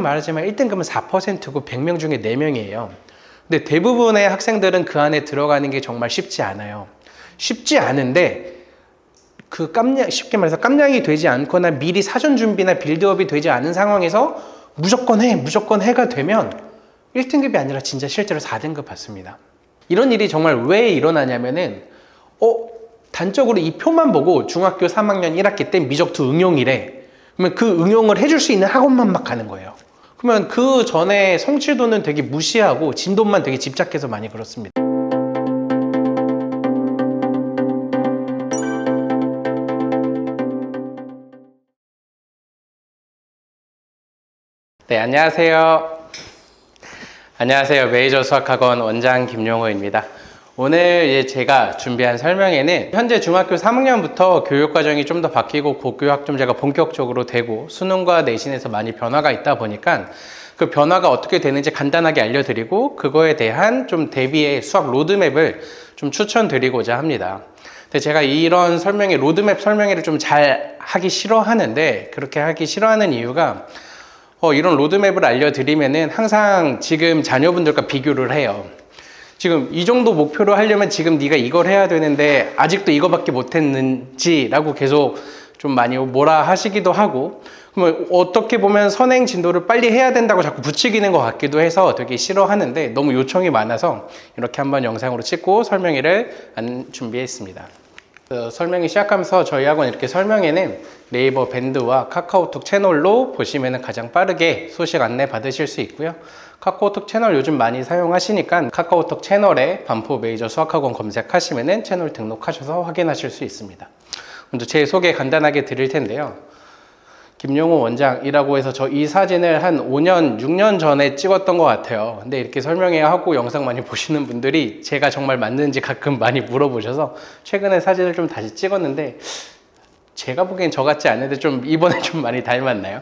말하지만 1등급은 4%고 100명 중에 4명이에요. 근데 대부분의 학생들은 그 안에 들어가는 게 정말 쉽지 않아요. 쉽지 않은데 그 쉽게 말해서 깜냥이 되지 않거나 미리 사전 준비나 빌드업이 되지 않은 상황에서 무조건 해가 되면 1등급이 아니라 진짜 실제로 4등급 받습니다. 이런 일이 정말 왜 일어나냐면은 단적으로 이 표만 보고 중학교 3학년 1학기 때 미적투 응용이래. 그러면 그 응용을 해줄 수 있는 학원만 막 가는 거예요. 그러면 그 전에 성취도는 되게 무시하고 진도만 되게 집착해서 많이 그렇습니다. 네, 안녕하세요. 메이저 수학학원 원장 김용호입니다. 오늘 제가 준비한 설명에는 현재 중학교 3학년부터 교육과정이 좀 더 바뀌고 고교학점제가 본격적으로 되고 수능과 내신에서 많이 변화가 있다 보니까 그 변화가 어떻게 되는지 간단하게 알려드리고 그거에 대한 좀 대비의 수학 로드맵을 좀 추천드리고자 합니다. 근데 제가 이런 로드맵 설명회를 좀 잘 하기 싫어하는데, 그렇게 하기 싫어하는 이유가 이런 로드맵을 알려드리면은 항상 지금 자녀분들과 비교를 해요. 지금 이 정도 목표로 하려면 지금 네가 이걸 해야 되는데 아직도 이거밖에 못했는지 라고 계속 좀 많이 뭐라 하시기도 하고, 그러면 어떻게 보면 선행 진도를 빨리 해야 된다고 자꾸 부추기는 것 같기도 해서 되게 싫어하는데, 너무 요청이 많아서 이렇게 한번 영상으로 찍고 설명회를 준비했습니다. 설명이 시작하면서 저희 학원 이렇게 설명에는 네이버 밴드와 카카오톡 채널로 보시면 가장 빠르게 소식 안내 받으실 수 있고요. 카카오톡 채널 요즘 많이 사용하시니까 카카오톡 채널에 반포 메이저 수학학원 검색하시면 채널 등록하셔서 확인하실 수 있습니다. 먼저 제 소개 간단하게 드릴 텐데요. 김용호 원장이라고 해서 저 이 사진을 한 5년, 6년 전에 찍었던 것 같아요. 근데 이렇게 설명회하고 영상 많이 보시는 분들이 제가 정말 맞는지 가끔 많이 물어보셔서 최근에 사진을 좀 다시 찍었는데, 제가 보기엔 저 같지 않은데 좀 이번에 좀 많이 닮았나요?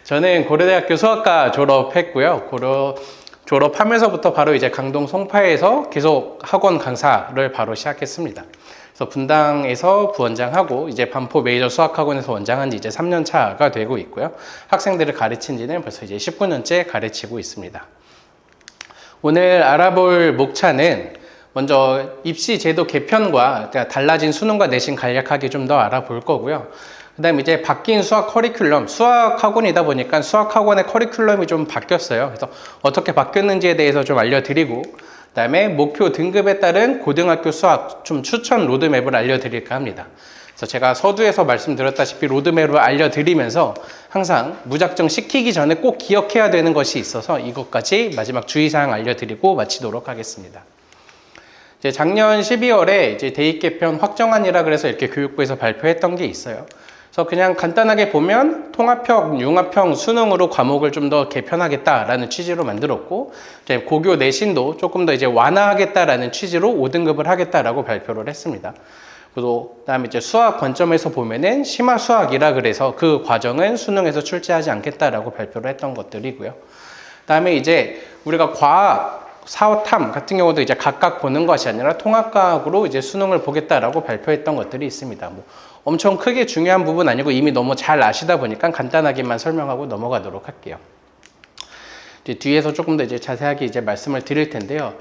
저는 고려대학교 수학과 졸업했고요. 졸업하면서부터 바로 이제 강동 송파에서 계속 학원 강사를 바로 시작했습니다. 그래서 분당에서 부원장하고 이제 반포 메이저 수학학원에서 원장한 지 이제 3년 차가 되고 있고요. 학생들을 가르친 지는 벌써 이제 19년째 가르치고 있습니다. 오늘 알아볼 목차는 먼저 입시 제도 개편과 달라진 수능과 내신 간략하게 좀 더 알아볼 거고요. 그 다음에 이제 바뀐 수학 커리큘럼, 수학학원이다 보니까 수학학원의 커리큘럼이 좀 바뀌었어요. 그래서 어떻게 바뀌었는지에 대해서 좀 알려드리고, 그 다음에 목표 등급에 따른 고등학교 수학 좀 추천 로드맵을 알려드릴까 합니다. 그래서 제가 서두에서 말씀드렸다시피 로드맵을 알려드리면서 항상 무작정 시키기 전에 꼭 기억해야 되는 것이 있어서 이것까지 마지막 주의사항 알려드리고 마치도록 하겠습니다. 이제 작년 12월에 이제 대입 개편 확정안이라 그래서 이렇게 교육부에서 발표했던 게 있어요. 그래서 그냥 간단하게 보면 통합형, 융합형 수능으로 과목을 좀 더 개편하겠다라는 취지로 만들었고, 이제 고교 내신도 조금 더 이제 완화하겠다라는 취지로 5등급을 하겠다라고 발표를 했습니다. 그리고 그다음에 이제 수학 관점에서 보면은 심화 수학이라 그래서 그 과정은 수능에서 출제하지 않겠다라고 발표를 했던 것들이고요. 그다음에 이제 우리가 과학, 사탐 같은 경우도 이제 각각 보는 것이 아니라 통합과학으로 이제 수능을 보겠다라고 발표했던 것들이 있습니다. 엄청 크게 중요한 부분 아니고 이미 너무 잘 아시다 보니까 간단하게만 설명하고 넘어가도록 할게요. 이제 뒤에서 조금 더 이제 자세하게 이제 말씀을 드릴 텐데요.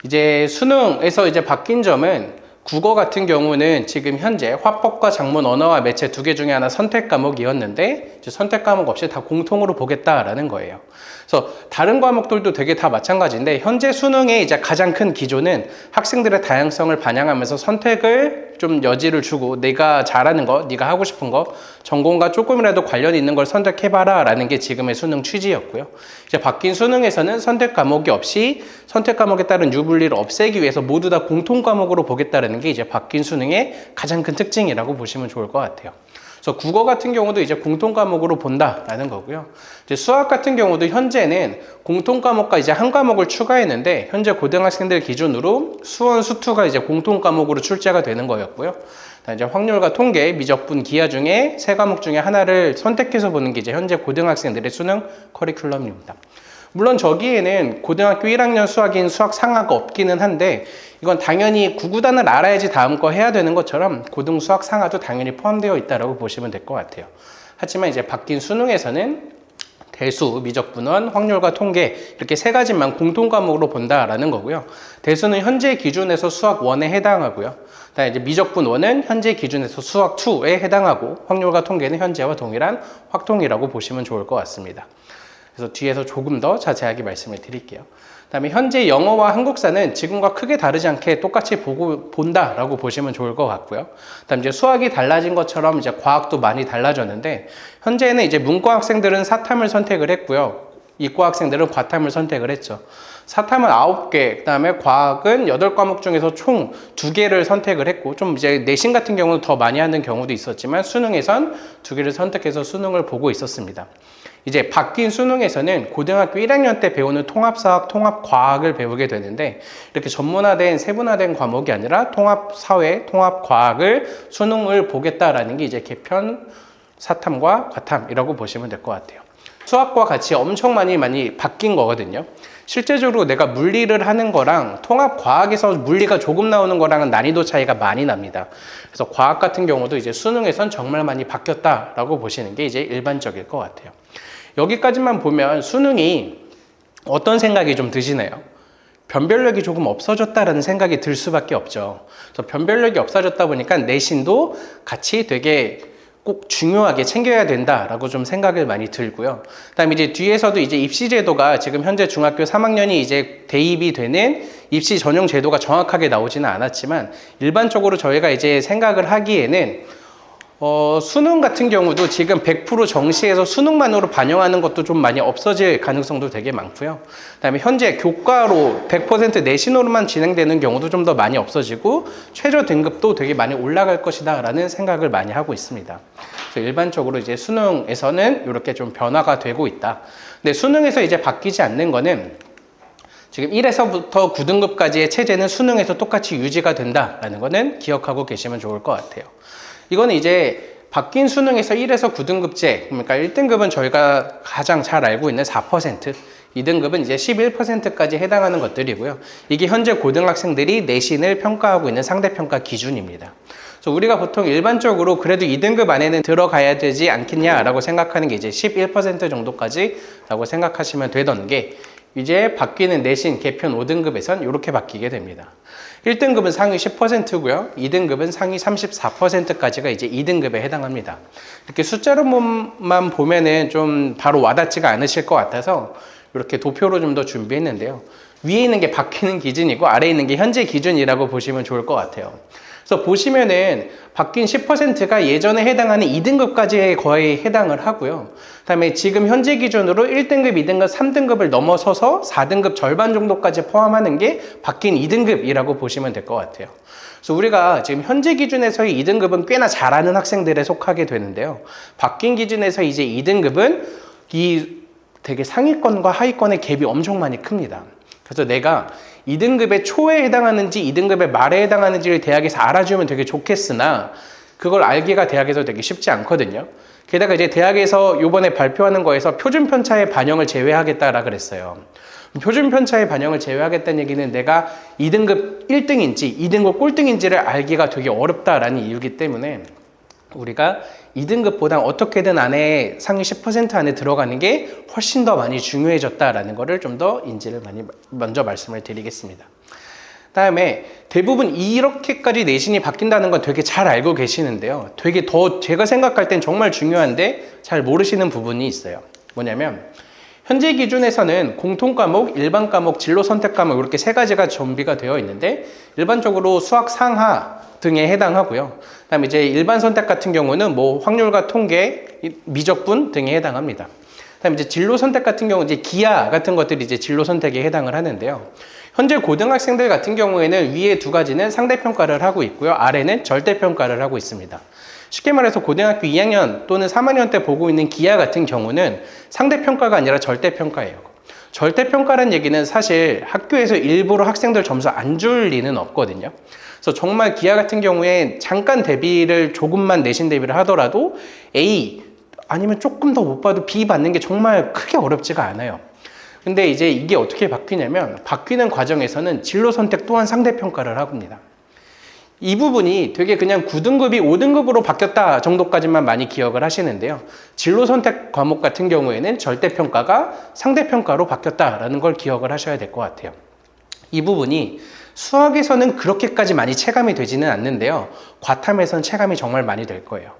이제 수능에서 이제 바뀐 점은 국어 같은 경우는 지금 현재 화법과 작문, 언어와 매체 2개 중에 하나 선택 과목이었는데 이제 선택 과목 없이 다 공통으로 보겠다라는 거예요. 그래서 다른 과목들도 되게 다 마찬가지인데, 현재 수능의 이제 가장 큰 기조는 학생들의 다양성을 반영하면서 선택을 좀 여지를 주고 내가 잘하는 거, 네가 하고 싶은 거, 전공과 조금이라도 관련이 있는 걸 선택해봐라 라는 게 지금의 수능 취지였고요. 이제 바뀐 수능에서는 선택 과목이 없이 선택 과목에 따른 유불리를 없애기 위해서 모두 다 공통 과목으로 보겠다라는 게 이제 바뀐 수능의 가장 큰 특징이라고 보시면 좋을 것 같아요. 그래서 국어 같은 경우도 이제 공통 과목으로 본다라는 거고요. 이제 수학 같은 경우도 현재는 공통 과목과 이제 한 과목을 추가했는데, 현재 고등학생들 기준으로 수원, 수투가 이제 공통 과목으로 출제가 되는 거였고요. 이제 확률과 통계, 미적분, 기하 중에 3과목 중에 하나를 선택해서 보는 게 이제 현재 고등학생들의 수능 커리큘럼입니다. 물론 저기에는 고등학교 1학년 수학인 수학 상하가 없기는 한데, 이건 당연히 구구단을 알아야지 다음 거 해야 되는 것처럼 고등 수학 상하도 당연히 포함되어 있다고 보시면 될 것 같아요. 하지만 이제 바뀐 수능에서는 대수, 미적분원, 확률과 통계 이렇게 세 가지만 공통 과목으로 본다라는 거고요. 대수는 현재 기준에서 수학 1에 해당하고요. 그다음에 이제 미적분 1은 현재 기준에서 수학 2에 해당하고 확률과 통계는 현재와 동일한 확통이라고 보시면 좋을 것 같습니다. 그래서 뒤에서 조금 더 자세하게 말씀을 드릴게요. 그다음에 현재 영어와 한국사는 지금과 크게 다르지 않게 똑같이 본다라고 보시면 좋을 것 같고요. 그다음 이제 수학이 달라진 것처럼 이제 과학도 많이 달라졌는데 현재는 이제 문과 학생들은 사탐을 선택을 했고요. 이과 학생들은 과탐을 선택을 했죠. 사탐은 9개, 그다음에 과학은 8과목 중에서 총 2개를 선택을 했고, 좀 이제 내신 같은 경우는 더 많이 하는 경우도 있었지만 수능에선 2개를 선택해서 수능을 보고 있었습니다. 이제 바뀐 수능에서는 고등학교 1학년 때 배우는 통합사학, 통합과학을 배우게 되는데 이렇게 전문화된 세분화된 과목이 아니라 통합사회, 통합과학을 수능을 보겠다라는 게 이제 개편 사탐과 과탐이라고 보시면 될 것 같아요. 수학과 같이 엄청 많이 바뀐 거거든요. 실제적으로 내가 물리를 하는 거랑 통합과학에서 물리가 조금 나오는 거랑은 난이도 차이가 많이 납니다. 그래서 과학 같은 경우도 이제 수능에선 정말 많이 바뀌었다라고 보시는 게 이제 일반적일 것 같아요. 여기까지만 보면 수능이 어떤 생각이 좀 드시나요? 변별력이 조금 없어졌다라는 생각이 들 수밖에 없죠. 그래서 변별력이 없어졌다 보니까 내신도 같이 되게 꼭 중요하게 챙겨야 된다라고 좀 생각을 많이 들고요. 그다음에 이제 뒤에서도 이제 입시 제도가 지금 현재 중학교 3학년이 이제 대입이 되는 입시 전형 제도가 정확하게 나오지는 않았지만 일반적으로 저희가 이제 생각을 하기에는 수능 같은 경우도 지금 100% 정시에서 수능만으로 반영하는 것도 좀 많이 없어질 가능성도 되게 많고요. 그다음에 현재 교과로 100% 내신으로만 진행되는 경우도 좀 더 많이 없어지고 최저 등급도 되게 많이 올라갈 것이다 라는 생각을 많이 하고 있습니다. 그래서 일반적으로 이제 수능에서는 이렇게 좀 변화가 되고 있다. 근데 수능에서 이제 바뀌지 않는 거는 지금 1에서부터 9등급까지의 체제는 수능에서 똑같이 유지가 된다라는 거는 기억하고 계시면 좋을 것 같아요. 이거는 이제 바뀐 수능에서 1에서 9등급제, 그러니까 1등급은 저희가 가장 잘 알고 있는 4%, 2등급은 이제 11%까지 해당하는 것들이고요. 이게 현재 고등학생들이 내신을 평가하고 있는 상대평가 기준입니다. 그래서 우리가 보통 일반적으로 그래도 2등급 안에는 들어가야 되지 않겠냐라고 생각하는 게 이제 11% 정도까지라고 생각하시면 되던 게 이제 바뀌는 내신 개편 5등급에선 이렇게 바뀌게 됩니다. 1등급은 상위 10%고요. 2등급은 상위 34%까지가 이제 2등급에 해당합니다. 이렇게 숫자로만 보면은 좀 바로 와닿지가 않으실 것 같아서 이렇게 도표로 좀 더 준비했는데요. 위에 있는 게 바뀌는 기준이고 아래에 있는 게 현재 기준이라고 보시면 좋을 것 같아요. 그래서 보시면은 바뀐 10%가 예전에 해당하는 2등급까지 거의 해당을 하고요. 그다음에 지금 현재 기준으로 1등급, 2등급, 3등급을 넘어서서 4등급 절반 정도까지 포함하는 게 바뀐 2등급이라고 보시면 될 것 같아요. 그래서 우리가 지금 현재 기준에서의 2등급은 꽤나 잘하는 학생들에 속하게 되는데요. 바뀐 기준에서 이제 2등급은 이 되게 상위권과 하위권의 갭이 엄청 많이 큽니다. 그래서 내가 2등급의 초에 해당하는지 2등급의 말에 해당하는지를 대학에서 알아주면 되게 좋겠으나 그걸 알기가 대학에서 되게 쉽지 않거든요. 게다가 이제 대학에서 이번에 발표하는 거에서 표준 편차의 반영을 제외하겠다라 그랬어요. 표준 편차의 반영을 제외하겠다는 얘기는 내가 2등급 1등인지 2등급 꼴등인지를 알기가 되게 어렵다라는 이유이기 때문에 우리가 2등급보다 어떻게든 안에 상위 10% 안에 들어가는 게 훨씬 더 많이 중요해졌다라는 거를 좀 더 인지를 많이 먼저 말씀을 드리겠습니다. 다음에 대부분 이렇게까지 내신이 바뀐다는 건 되게 잘 알고 계시는데요. 되게 더 제가 생각할 땐 정말 중요한데 잘 모르시는 부분이 있어요. 뭐냐면 현재 기준에서는 공통과목, 일반과목, 진로선택과목 이렇게 세 가지가 준비가 되어 있는데 일반적으로 수학 상하 등에 해당하고요. 그다음에 이제 일반 선택 같은 경우는 뭐 확률과 통계, 미적분 등에 해당합니다. 그다음에 이제 진로 선택 같은 경우 이제 기하 같은 것들이 이제 진로 선택에 해당을 하는데요. 현재 고등학생들 같은 경우에는 위에 두 가지는 상대평가를 하고 있고요. 아래는 절대평가를 하고 있습니다. 쉽게 말해서 고등학교 2학년 또는 3학년 때 보고 있는 기하 같은 경우는 상대평가가 아니라 절대평가예요. 절대평가라는 얘기는 사실 학교에서 일부러 학생들 점수 안 줄 리는 없거든요. 그래서 정말 기하 같은 경우에 잠깐 대비를 조금만 내신 대비를 하더라도 A 아니면 조금 더 못 봐도 B 받는 게 정말 크게 어렵지가 않아요. 근데 이제 이게 어떻게 바뀌냐면 바뀌는 과정에서는 진로 선택 또한 상대평가를 합니다. 이 부분이 되게 그냥 9등급이 5등급으로 바뀌었다 정도까지만 많이 기억을 하시는데요. 진로 선택 과목 같은 경우에는 절대평가가 상대평가로 바뀌었다라는 걸 기억을 하셔야 될 것 같아요. 이 부분이 수학에서는 그렇게까지 많이 체감이 되지는 않는데요. 과탐에서는 체감이 정말 많이 될 거예요.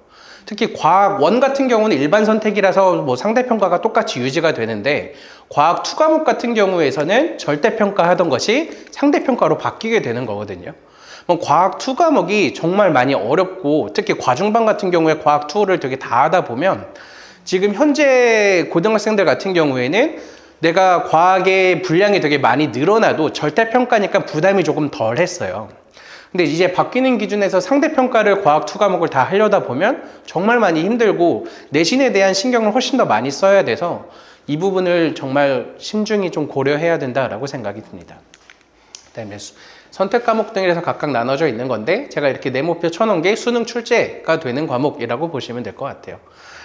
특히 과학 1 같은 경우는 일반 선택이라서 뭐 상대평가가 똑같이 유지가 되는데 과학 2 과목 같은 경우에서는 절대평가 하던 것이 상대평가로 바뀌게 되는 거거든요. 과학 2 과목이 정말 많이 어렵고 특히 과중반 같은 경우에 과학 2를 되게 다 하다 보면 지금 현재 고등학생들 같은 경우에는 내가 과학의 분량이 되게 많이 늘어나도 절대평가니까 부담이 조금 덜 했어요. 근데 이제 바뀌는 기준에서 상대평가를 과학 2 과목을 다 하려다 보면 정말 많이 힘들고 내신에 대한 신경을 훨씬 더 많이 써야 돼서 이 부분을 정말 심중히 좀 고려해야 된다라고 생각이 듭니다. 그다음에 선택 과목 등에서 각각 나눠져 있는 건데 제가 이렇게 네모표 쳐놓은 게 수능 출제가 되는 과목이라고 보시면 될 것 같아요.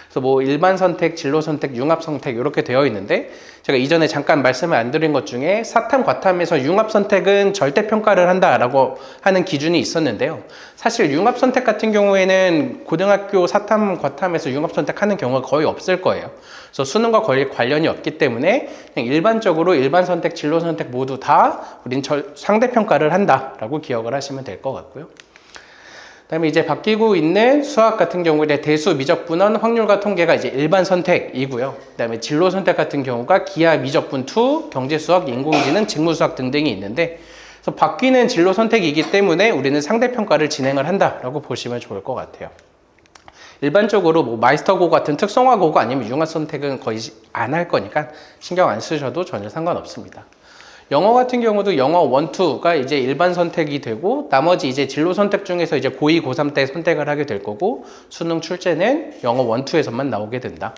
그래서 뭐 일반 선택, 진로 선택, 융합 선택 이렇게 되어 있는데 제가 이전에 잠깐 말씀을 안 드린 것 중에 사탐, 과탐에서 융합 선택은 절대평가를 한다라고 하는 기준이 있었는데요. 사실 융합 선택 같은 경우에는 고등학교 사탐, 과탐에서 융합 선택하는 경우가 거의 없을 거예요. 그래서 수능과 거의 관련이 없기 때문에 그냥 일반적으로 일반 선택, 진로 선택 모두 다 우린 상대평가를 한다라고 기억을 하시면 될 것 같고요. 그다음에 이제 바뀌고 있는 수학 같은 경우에 대수, 미적분원, 확률과 통계가 이제 일반 선택이고요. 그다음에 진로 선택 같은 경우가 기하, 미적분 2, 경제수학, 인공지능, 직무수학 등등이 있는데 그래서 바뀌는 진로 선택이기 때문에 우리는 상대평가를 진행을 한다라고 보시면 좋을 것 같아요. 일반적으로 뭐 마이스터고 같은 특성화고가 아니면 융합 선택은 거의 안 할 거니까 신경 안 쓰셔도 전혀 상관없습니다. 영어 같은 경우도 영어 1, 2가 이제 일반 선택이 되고 나머지 이제 진로 선택 중에서 이제 고2, 고3 때 선택을 하게 될 거고 수능 출제는 영어 1, 2에서만 나오게 된다.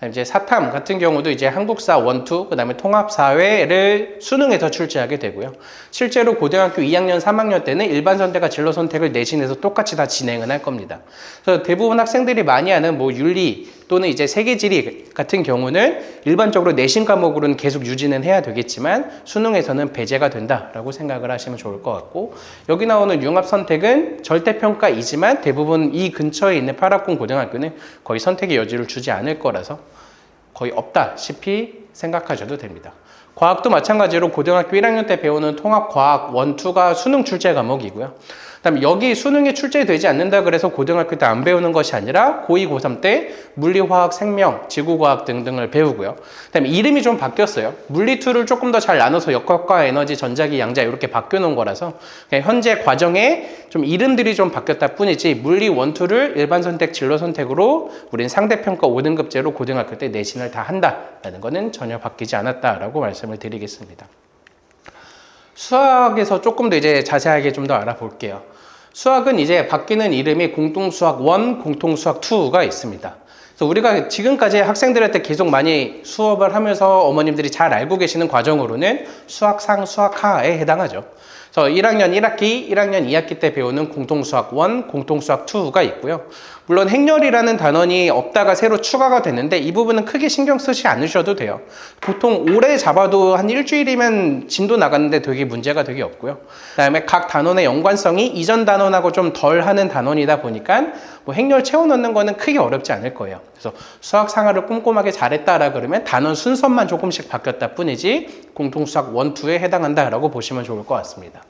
이제 사탐 같은 경우도 이제 한국사 1, 2, 그 다음에 통합사회를 수능에서 출제하게 되고요. 실제로 고등학교 2학년, 3학년 때는 일반 선택과 진로 선택을 내신에서 똑같이 다 진행을 할 겁니다. 그래서 대부분 학생들이 많이 하는 뭐 윤리 또는 이제 세계지리 같은 경우는 일반적으로 내신 과목으로는 계속 유지는 해야 되겠지만 수능에서는 배제가 된다라고 생각을 하시면 좋을 것 같고 여기 나오는 융합 선택은 절대평가이지만 대부분 이 근처에 있는 파락군 고등학교는 거의 선택의 여지를 주지 않을 거라서 거의 없다시피 생각하셔도 됩니다. 과학도 마찬가지로 고등학교 1학년 때 배우는 통합과학 1, 2가 수능 출제 과목이고요. 그다음에 여기 수능에 출제되지 않는다 그래서 고등학교 때 안 배우는 것이 아니라 고2, 고3 때 물리, 화학, 생명, 지구과학 등등을 배우고요. 그다음에 이름이 좀 바뀌었어요. 물리 2를 조금 더 잘 나눠서 역학과, 에너지, 전자기, 양자 이렇게 바뀌어놓은 거라서 그냥 현재 과정에 좀 이름들이 좀 바뀌었다 뿐이지 물리 1, 2를 일반 선택, 진로 선택으로 우린 상대평가 5등급제로 고등학교 때 내신을 다 한다라는 거는 전혀 바뀌지 않았다라고 말씀을 드리겠습니다. 수학에서 조금 더 이제 자세하게 좀 더 알아볼게요. 수학은 이제 바뀌는 이름이 공통수학 1, 공통수학 2가 있습니다. 그래서 우리가 지금까지 학생들한테 계속 많이 수업을 하면서 어머님들이 잘 알고 계시는 과정으로는 수학상, 수학하에 해당하죠. 그래서 1학년 1학기, 1학년 2학기 때 배우는 공통수학 1, 공통수학 2가 있고요. 물론 행렬이라는 단원이 없다가 새로 추가가 됐는데 이 부분은 크게 신경 쓰지 않으셔도 돼요. 보통 오래 잡아도 한 일주일이면 진도 나갔는데 되게 문제가 되게 없고요. 그다음에 각 단원의 연관성이 이전 단원하고 좀 덜 하는 단원이다 보니까 뭐 행렬 채워 넣는 거는 크게 어렵지 않을 거예요. 그래서 수학 상하를 꼼꼼하게 잘했다라 그러면 단원 순서만 조금씩 바뀌었다 뿐이지 공통수학 1, 2에 해당한다라고 보시면 좋을 것 같습니다.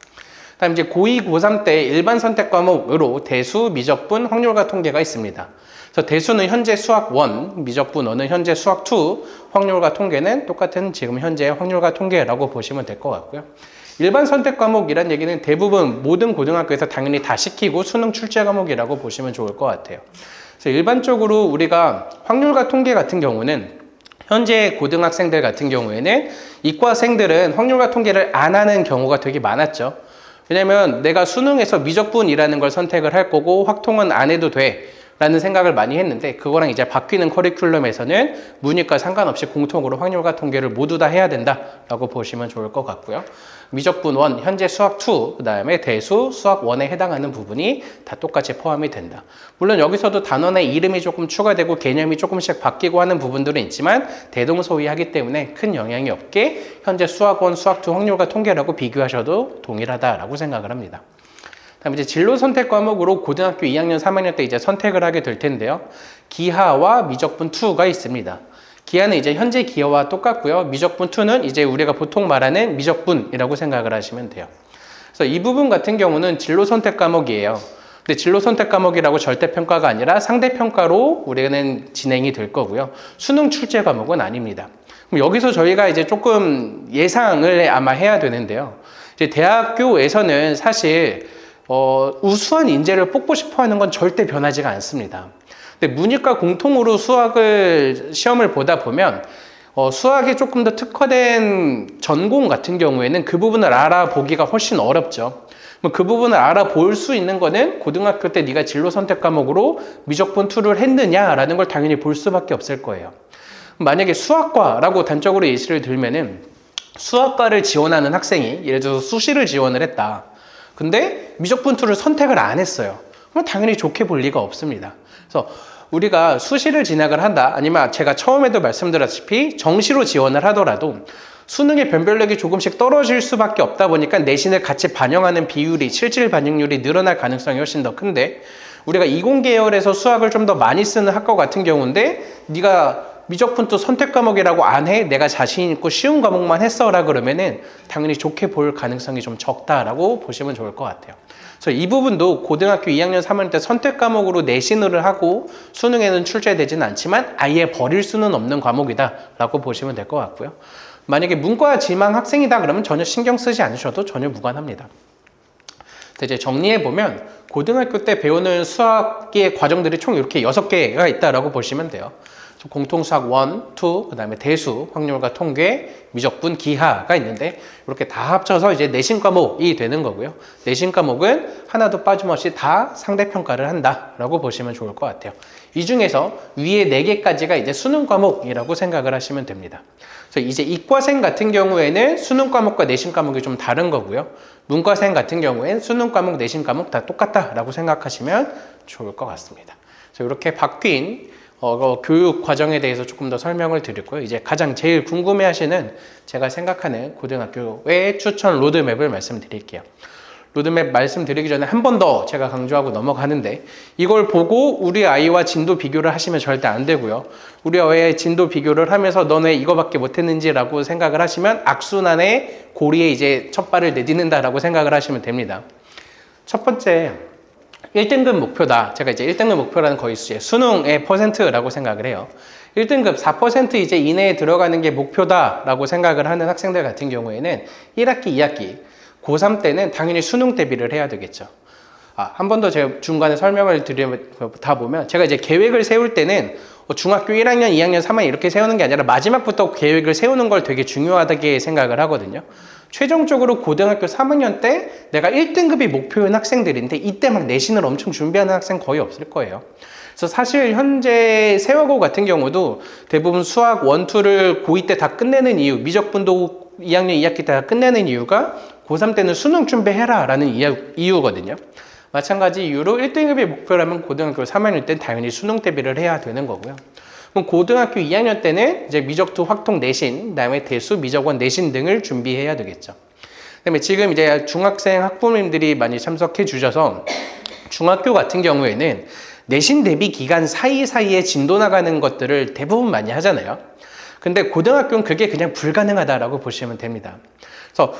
다음 이제 고2, 고3 때 일반 선택 과목으로 대수, 미적분, 확률과 통계가 있습니다. 그래서 대수는 현재 수학 1, 미적분어는 현재 수학 2, 확률과 통계는 똑같은 지금 현재 확률과 통계라고 보시면 될 것 같고요. 일반 선택 과목이란 얘기는 대부분 모든 고등학교에서 당연히 다 시키고 수능 출제 과목이라고 보시면 좋을 것 같아요. 그래서 일반적으로 우리가 확률과 통계 같은 경우는 현재 고등학생들 같은 경우에는 이과생들은 확률과 통계를 안 하는 경우가 되게 많았죠. 왜냐면 내가 수능에서 미적분이라는 걸 선택을 할 거고 확통은 안 해도 돼 라는 생각을 많이 했는데 그거랑 이제 바뀌는 커리큘럼에서는 문이과 상관없이 공통으로 확률과 통계를 모두 다 해야 된다라고 보시면 좋을 것 같고요. 미적분 1, 현재 수학 2, 그 다음에 대수, 수학 1에 해당하는 부분이 다 똑같이 포함이 된다. 물론 여기서도 단원의 이름이 조금 추가되고 개념이 조금씩 바뀌고 하는 부분들은 있지만 대동소이하기 때문에 큰 영향이 없게 현재 수학 1, 수학 2 확률과 통계라고 비교하셔도 동일하다라고 생각을 합니다. 그다음에 이제 진로 선택 과목으로 고등학교 2학년, 3학년 때 이제 선택을 하게 될 텐데요. 기하와 미적분 2가 있습니다. 기하는 이제 현재 기하와 똑같고요. 미적분 2는 이제 우리가 보통 말하는 미적분이라고 생각을 하시면 돼요. 그래서 이 부분 같은 경우는 진로 선택 과목이에요. 근데 진로 선택 과목이라고 절대평가가 아니라 상대평가로 우리는 진행이 될 거고요. 수능 출제 과목은 아닙니다. 그럼 여기서 저희가 이제 조금 예상을 아마 해야 되는데요. 이제 대학교에서는 사실 우수한 인재를 뽑고 싶어 하는 건 절대 변하지가 않습니다. 근데 문이과 공통으로 시험을 보다 보면 수학에 조금 더 특화된 전공 같은 경우에는 그 부분을 알아보기가 훨씬 어렵죠. 그 부분을 알아볼 수 있는 거는 고등학교 때 네가 진로 선택 과목으로 미적분 2를 했느냐라는 걸 당연히 볼 수밖에 없을 거예요. 만약에 수학과라고 단적으로 예시를 들면은 수학과를 지원하는 학생이 예를 들어서 수시를 지원을 했다. 근데 미적분 2를 선택을 안 했어요. 그럼 당연히 좋게 볼 리가 없습니다. 그래서 우리가 수시를 진학을 한다, 아니면 제가 처음에도 말씀드렸다시피 정시로 지원을 하더라도 수능의 변별력이 조금씩 떨어질 수밖에 없다 보니까 내신을 같이 반영하는 비율이, 실질 반영률이 늘어날 가능성이 훨씬 더 큰데, 우리가 이공 계열에서 수학을 좀 더 많이 쓰는 학과 같은 경우인데 네가 미적분 2 선택 과목이라고 안 해? 내가 자신 있고 쉬운 과목만 했어라 그러면은 당연히 좋게 볼 가능성이 좀 적다라고 보시면 좋을 것 같아요. 그래서 이 부분도 고등학교 2학년, 3학년 때 선택 과목으로 내신을 하고 수능에는 출제되지는 않지만 아예 버릴 수는 없는 과목이다라고 보시면 될 것 같고요. 만약에 문과 지망 학생이다 그러면 전혀 신경 쓰지 않으셔도 전혀 무관합니다. 이제 정리해보면 고등학교 때 배우는 수학의 과정들이 총 이렇게 6개가 있다라고 보시면 돼요. 공통수학 1, 2, 그 다음에 대수, 확률과 통계, 미적분, 기하가 있는데 이렇게 다 합쳐서 이제 내신 과목이 되는 거고요. 내신 과목은 하나도 빠짐없이 다 상대평가를 한다라고 보시면 좋을 것 같아요. 이 중에서 위에 4개까지가 이제 수능 과목이라고 생각을 하시면 됩니다. 그래서 이제 이과생 같은 경우에는 수능 과목과 내신 과목이 좀 다른 거고요. 문과생 같은 경우에는 수능 과목, 내신 과목 다 똑같다라고 생각하시면 좋을 것 같습니다. 그래서 이렇게 바뀐 교육 과정에 대해서 조금 더 설명을 드렸고요. 이제 가장 제일 궁금해하시는 제가 생각하는 고등학교의 추천 로드맵을 말씀드릴게요. 로드맵 말씀드리기 전에 한 번 더 제가 강조하고 넘어가는데, 이걸 보고 우리 아이와 진도 비교를 하시면 절대 안 되고요. 우리 아이의 진도 비교를 하면서 너네 이거밖에 못했는지라고 생각을 하시면 악순환의 고리에 이제 첫 발을 내딛는다라고 생각을 하시면 됩니다. 첫 번째, 1등급 목표다. 제가 이제 1등급 목표라는 거의 수능의 퍼센트라고 생각을 해요. 1등급 4% 이제 이내에 들어가는 게 목표다라고 생각을 하는 학생들 같은 경우에는 1학기, 2학기, 고3 때는 당연히 수능 대비를 해야 되겠죠. 한 번 더 제가 중간에 설명을 드리다 보면, 제가 이제 계획을 세울 때는 중학교 1학년, 2학년, 3학년 이렇게 세우는 게 아니라 마지막부터 계획을 세우는 걸 되게 중요하다게 생각을 하거든요. 최종적으로 고등학교 3학년 때 내가 1등급이 목표인 학생들인데 이때 막 내신을 엄청 준비하는 학생 거의 없을 거예요. 그래서 사실 현재 세워고 같은 경우도 대부분 수학 1, 2를 고2 때 다 끝내는 이유, 미적분도 2학년 2학기 때 다 끝내는 이유가 고3 때는 수능 준비해라 라는 이유거든요. 마찬가지 이유로 1등급이 목표라면 고등학교 3학년 때는 당연히 수능 대비를 해야 되는 거고요. 그럼 고등학교 2학년 때는 이제 미적투, 확통, 내신, 그다음에 대수, 미적원, 내신 등을 준비해야 되겠죠. 그다음에 지금 이제 중학생 학부모님들이 많이 참석해 주셔서 중학교 같은 경우에는 내신 대비 기간 사이사이에 진도 나가는 것들을 대부분 많이 하잖아요. 근데 고등학교는 그게 그냥 불가능하다라고 보시면 됩니다. 그래서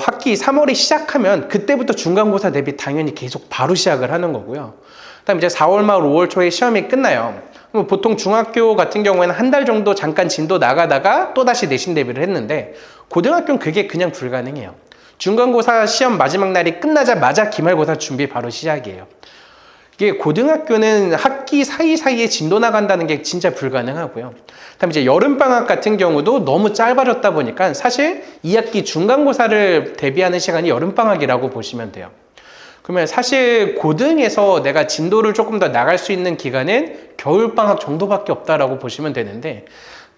학기 3월에 시작하면 그때부터 중간고사 대비 당연히 계속 바로 시작을 하는 거고요. 그다음에 이제 4월 말 5월 초에 시험이 끝나요. 그럼 보통 중학교 같은 경우에는 한 달 정도 잠깐 진도 나가다가 또다시 내신 대비를 했는데, 고등학교는 그게 그냥 불가능해요. 중간고사 시험 마지막 날이 끝나자마자 기말고사 준비 바로 시작이에요. 이게 고등학교는 학기 사이사이에 진도 나간다는 게 진짜 불가능하고요. 그다음에 이제 여름방학 같은 경우도 너무 짧아졌다 보니까 사실 2학기 중간고사를 대비하는 시간이 여름방학이라고 보시면 돼요. 그러면 사실 고등에서 내가 진도를 조금 더 나갈 수 있는 기간은 겨울방학 정도밖에 없다라고 보시면 되는데,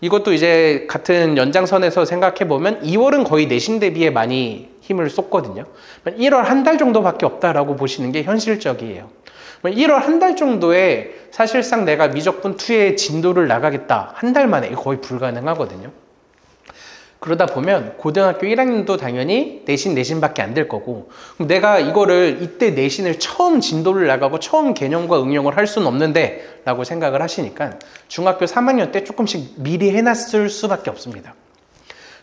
이것도 이제 같은 연장선에서 생각해보면 2월은 거의 내신 대비에 많이 힘을 쏟거든요. 1월 한 달 정도밖에 없다라고 보시는 게 현실적이에요. 1월 한 달 정도에 사실상 내가 미적분 2의 진도를 나가겠다, 한 달 만에 거의 불가능하거든요. 그러다 보면 고등학교 1학년도 당연히 내신밖에 안 될 거고, 그럼 내가 이거를 이때 내신을 처음 진도를 나가고 처음 개념과 응용을 할 수는 없는데 라고 생각을 하시니까 중학교 3학년 때 조금씩 미리 해놨을 수밖에 없습니다.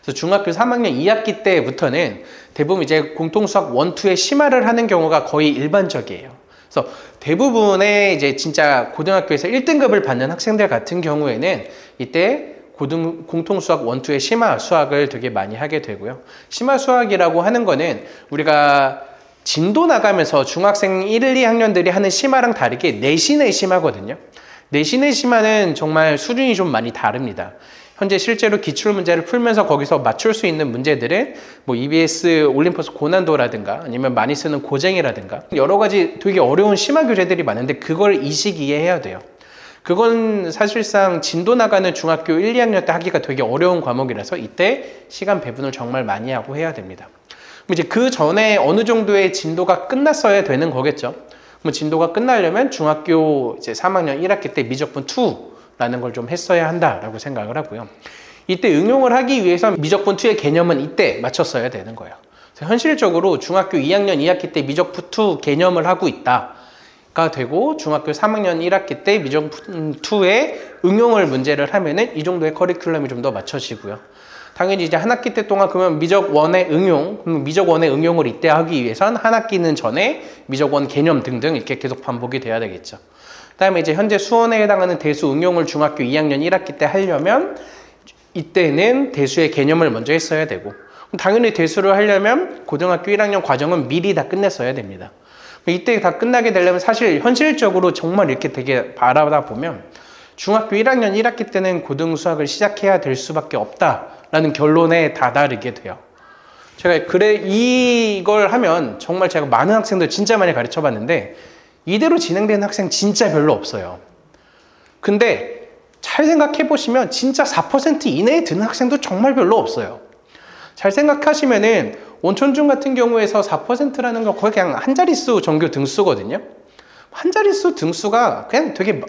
그래서 중학교 3학년 2학기 때부터는 대부분 이제 공통수학 1, 2의 심화를 하는 경우가 거의 일반적이에요. 그래서 대부분의 이제 진짜 고등학교에서 1등급을 받는 학생들 같은 경우에는 이때 공통수학 1, 2의 심화 수학을 되게 많이 하게 되고요. 심화 수학이라고 하는 거는 우리가 진도 나가면서 중학생 1, 2학년들이 하는 심화랑 다르게 내신의 심화거든요. 내신의 심화는 정말 수준이 좀 많이 다릅니다. 현재 실제로 기출문제를 풀면서 거기서 맞출 수 있는 문제들은 뭐 EBS 올림포스 고난도라든가 아니면 많이 쓰는 고쟁이라든가 여러 가지 되게 어려운 심화 교재들이 많은데 그걸 이 시기에 해야 돼요. 그건 사실상 진도 나가는 중학교 1, 2학년 때 하기가 되게 어려운 과목이라서 이때 시간 배분을 정말 많이 하고 해야 됩니다. 이제 그 전에 어느 정도의 진도가 끝났어야 되는 거겠죠. 그럼 진도가 끝나려면 중학교 이제 3학년 1학기 때 미적분 2라는 걸 좀 했어야 한다라고 생각을 하고요. 이때 응용을 하기 위해서 미적분 2의 개념은 이때 맞췄어야 되는 거예요. 그래서 현실적으로 중학교 2학년 2학기 때 미적분 2 개념을 하고 있다가 되고 중학교 3학년 1학기 때 미적분 2의 응용을 문제를 하면은 이 정도의 커리큘럼이 좀 더 맞춰지고요. 당연히 이제 한 학기 때 동안 그러면 미적 1의 응용, 미적 1의 응용을 이때 하기 위해선 한 학기는 전에 미적 1 개념 등등 이렇게 계속 반복이 돼야 되겠죠. 그다음에 이제 현재 수원에 해당하는 대수 응용을 중학교 2학년 1학기 때 하려면 이때는 대수의 개념을 먼저 했어야 되고 당연히 대수를 하려면 고등학교 1학년 과정은 미리 다 끝냈어야 됩니다. 이때 다 끝나게 되려면 사실 현실적으로 정말 이렇게 되게 바라다 보면 중학교 1학년 1학기 때는 고등수학을 시작해야 될 수밖에 없다라는 결론에 다다르게 돼요. 제가 이걸 하면 정말 제가 많은 학생들 진짜 많이 가르쳐 봤는데 이대로 진행되는 학생 진짜 별로 없어요. 근데 잘 생각해 보시면 진짜 4% 이내에 드는 학생도 정말 별로 없어요. 잘 생각하시면은 온천중 같은 경우에서 4%라는 건 거의 그냥 한 자릿수 정규 등수거든요. 한 자릿수 등수가 그냥 되게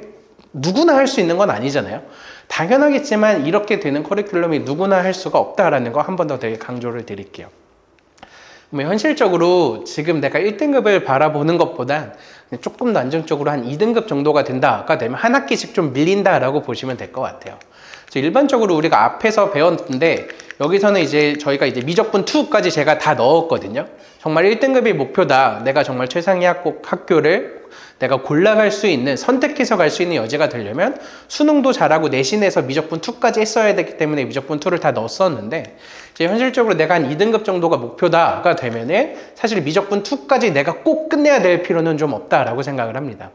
누구나 할 수 있는 건 아니잖아요. 당연하겠지만 이렇게 되는 커리큘럼이 누구나 할 수가 없다라는 거 한 번 더 되게 강조를 드릴게요. 현실적으로 지금 내가 1등급을 바라보는 것보다 조금 더 안정적으로 한 2등급 정도가 된다가 되면 한 학기씩 좀 밀린다라고 보시면 될 것 같아요. 일반적으로 우리가 앞에서 배웠는데 여기서는 이제 저희가 이제 미적분 2까지 제가 다 넣었거든요. 정말 1등급이 목표다. 내가 정말 최상의 학교를 내가 골라갈 수 있는, 선택해서 갈 수 있는 여지가 되려면 수능도 잘하고 내신에서 미적분 2까지 했어야 되기 때문에 미적분 2를 다 넣었었는데 이제 현실적으로 내가 한 2등급 정도가 목표다가 되면은 사실 미적분 2까지 내가 꼭 끝내야 될 필요는 좀 없다라고 생각을 합니다.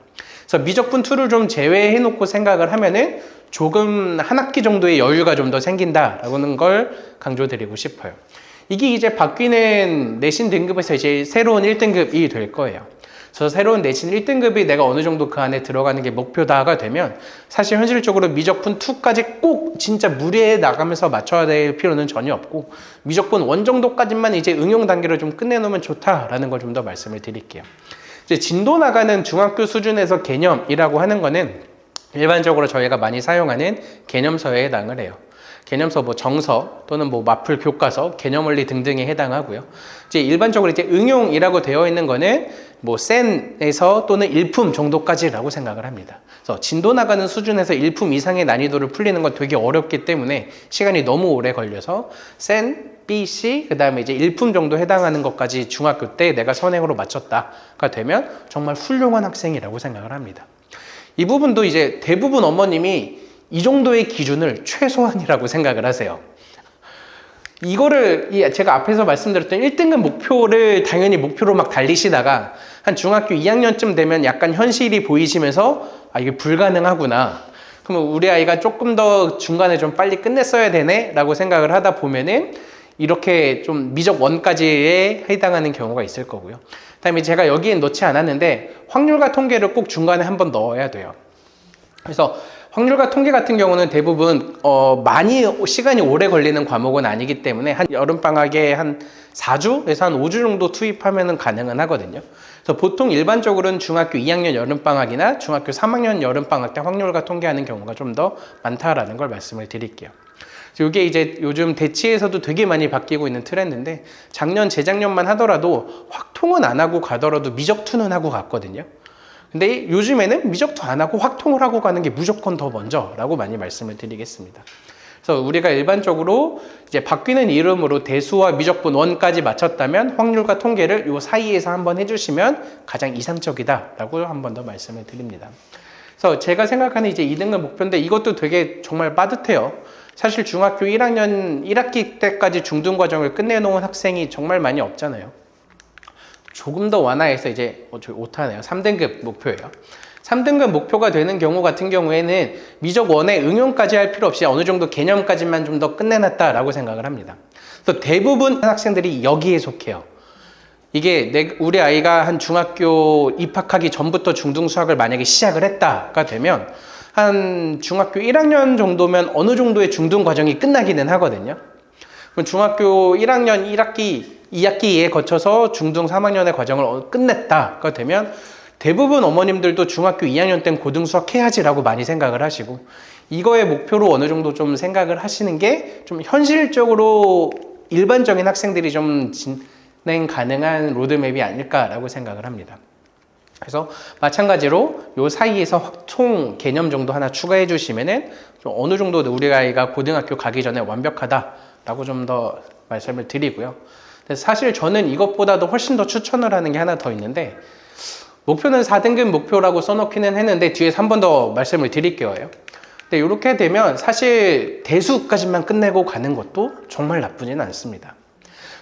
그래서 미적분 2를 좀 제외해 놓고 생각을 하면은 조금 한 학기 정도의 여유가 좀 더 생긴다라는 걸 강조드리고 싶어요. 이게 이제 바뀌는 내신 등급에서 이제 새로운 1등급이 될 거예요. 그래서 새로운 내신 1등급이 내가 어느 정도 그 안에 들어가는 게 목표다가 되면 사실 현실적으로 미적분 2까지 꼭 진짜 무리해 나가면서 맞춰야 될 필요는 전혀 없고 미적분 1 정도까지만 이제 응용 단계를 좀 끝내놓으면 좋다라는 걸 좀 더 말씀을 드릴게요. 이제 진도 나가는 중학교 수준에서 개념이라고 하는 거는 일반적으로 저희가 많이 사용하는 개념서에 해당을 해요. 개념서 뭐 정서 또는 뭐 마플 교과서, 개념원리 등등에 해당하고요. 이제 일반적으로 이제 응용이라고 되어 있는 거는 뭐 센에서 또는 일품 정도까지라고 생각을 합니다. 그래서 진도 나가는 수준에서 일품 이상의 난이도를 풀리는 건 되게 어렵기 때문에 시간이 너무 오래 걸려서 센, B, C, 그 다음에 이제 일품 정도 해당하는 것까지 중학교 때 내가 선행으로 맞췄다가 되면 정말 훌륭한 학생이라고 생각을 합니다. 이 부분도 이제 대부분 어머님이 이 정도의 기준을 최소한이라고 생각을 하세요. 이거를 제가 앞에서 말씀드렸던 1등급 목표를 당연히 목표로 막 달리시다가 한 중학교 2학년쯤 되면 약간 현실이 보이시면서 아 이게 불가능하구나. 그러면 우리 아이가 조금 더 중간에 좀 빨리 끝냈어야 되네 라고 생각을 하다 보면은 이렇게 좀 미적 1까지에 해당하는 경우가 있을 거고요. 그다음에 제가 여기엔 넣지 않았는데 확률과 통계를 꼭 중간에 한번 넣어야 돼요. 그래서 확률과 통계 같은 경우는 대부분 많이 시간이 오래 걸리는 과목은 아니기 때문에 한 여름방학에 한 4주에서 한 5주 정도 투입하면 가능은 하거든요. 그래서 보통 일반적으로는 중학교 2학년 여름방학이나 중학교 3학년 여름방학 때 확률과 통계하는 경우가 좀 더 많다라는 걸 말씀을 드릴게요. 이게 이제 요즘 대치에서도 되게 많이 바뀌고 있는 트렌드인데 작년, 재작년만 하더라도 확통은 안 하고 가더라도 미적투는 하고 갔거든요. 근데 요즘에는 미적투 안 하고 확통을 하고 가는 게 무조건 더 먼저라고 많이 말씀을 드리겠습니다. 그래서 우리가 일반적으로 이제 바뀌는 이름으로 대수와 미적분 원까지 맞췄다면 확률과 통계를 요 사이에서 한번 해주시면 가장 이상적이다라고 한 번 더 말씀을 드립니다. 그래서 제가 생각하는 이제 2등급 목표인데 이것도 되게 정말 빠듯해요. 사실 중학교 1학년 1학기 때까지 중등 과정을 끝내놓은 학생이 정말 많이 없잖아요. 조금 더 완화해서 이제 저 오타네요. 3등급 목표예요. 3등급 목표가 되는 경우 같은 경우에는 미적 원의 응용까지 할 필요 없이 어느 정도 개념까지만 좀 더 끝내놨다라고 생각을 합니다. 그래서 대부분 학생들이 여기에 속해요. 이게 우리 아이가 한 중학교 입학하기 전부터 중등 수학을 만약에 시작을 했다가 되면 한 중학교 1학년 정도면 어느 정도의 중등 과정이 끝나기는 하거든요. 그럼 중학교 1학년 1학기, 2학기에 거쳐서 중등 3학년의 과정을 끝냈다가 되면 대부분 어머님들도 중학교 2학년 땐 고등 수학 해야지라고 많이 생각을 하시고 이거의 목표로 어느 정도 좀 생각을 하시는 게 좀 현실적으로 일반적인 학생들이 좀 진행 가능한 로드맵이 아닐까라고 생각을 합니다. 그래서 마찬가지로 요 사이에서 확통 개념 정도 하나 추가해 주시면은 좀 어느 정도 우리 아이가 고등학교 가기 전에 완벽하다라고 좀 더 말씀을 드리고요. 사실 저는 이것보다도 훨씬 더 추천을 하는 게 하나 더 있는데 목표는 4등급 목표라고 써놓기는 했는데 뒤에서 한 번 더 말씀을 드릴게요. 근데 이렇게 되면 사실 대수까지만 끝내고 가는 것도 정말 나쁘지는 않습니다.